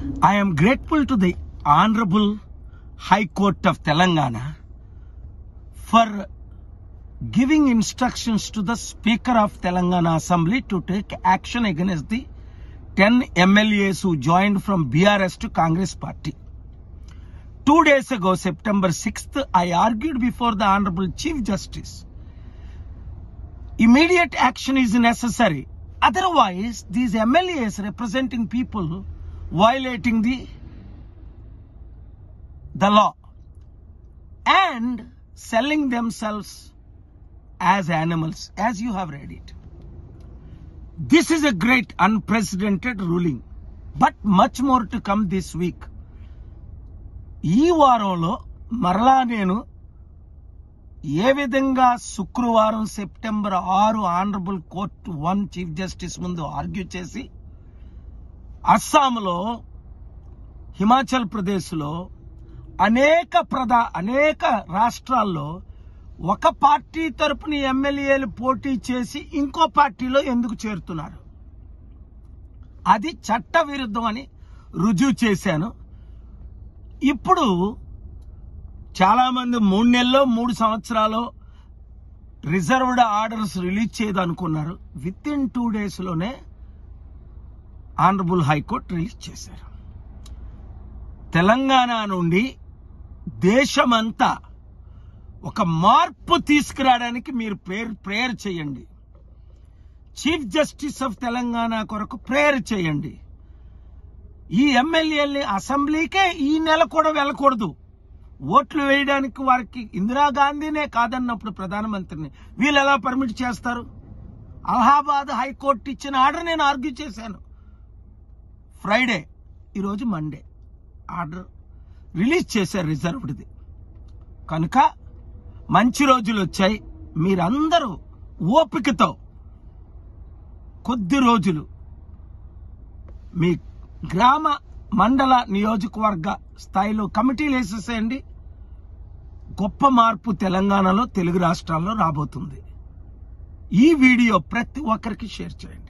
I am grateful to the Honorable High Court of Telangana for giving instructions to the Speaker of Telangana Assembly to take action against the 10 MLAs who joined from BRS to Congress Party. 2 days ago, September 6th, I argued before the Honorable Chief Justice. Immediate action is necessary. Otherwise, these MLAs representing people violating the law and selling themselves as animals, as you have read it. This is a great unprecedented ruling, but much more to come this week. ఈ వారంలో మరలా నేను ఏ విధంగా శుక్రవారం September 6 honourable court 1 chief justice ముందు argue చేసి అస్సాంలో, హిమాచల్ ప్రదేశ్లో అనేక రాష్ట్రాల్లో ఒక పార్టీ తరపున ఎమ్మెల్యేలు పోటీ చేసి ఇంకో పార్టీలో ఎందుకు చేరుతున్నారు, అది చట్ట విరుద్ధం అని రుజువు చేశాను. ఇప్పుడు చాలా మంది 3 నెలల్లో 3 సంవత్సరాలు రిజర్వ్డ్ ఆర్డర్స్ రిలీజ్ చేయదనుకున్నారు. విత్ ఇన్ 2 days లోనే ఆనరబుల్ హైకోర్టు రిలీజ్ చేశారు. తెలంగాణ నుండి దేశమంతా ఒక మార్పు తీసుకురావడానికి మీరు ప్రేయర్ చేయండి. చీఫ్ జస్టిస్ ఆఫ్ తెలంగాణ కొరకు ప్రేయర్ చేయండి. ఈ ఎమ్మెల్యేల్ని అసెంబ్లీకే ఈ నెల కూడా వెళ్ళకూడదు. ఓట్లు వేయడానికి వారికి ఇందిరాగాంధీనే కాదన్నప్పుడు ప్రధానమంత్రిని వీళ్ళు ఎలా పర్మిట్ చేస్తారు? అలహాబాద్ హైకోర్టు ఇచ్చిన ఆర్డర్ నేను ఆర్గ్యూ చేశాను. ఫ్రైడే, ఈరోజు మండే ఆర్డర్ రిలీజ్ చేశారు రిజర్వ్డ్ది. కనుక మంచి రోజులు వచ్చాయి. మీరందరూ ఓపికతో కొద్ది రోజులు మీ గ్రామ, మండల, నియోజకవర్గ స్థాయిలో కమిటీలు వేసేసేయండి. గొప్ప మార్పు తెలంగాణలో, తెలుగు రాష్ట్రాల్లో రాబోతుంది. ఈ వీడియో ప్రతి ఒక్కరికి షేర్ చేయండి.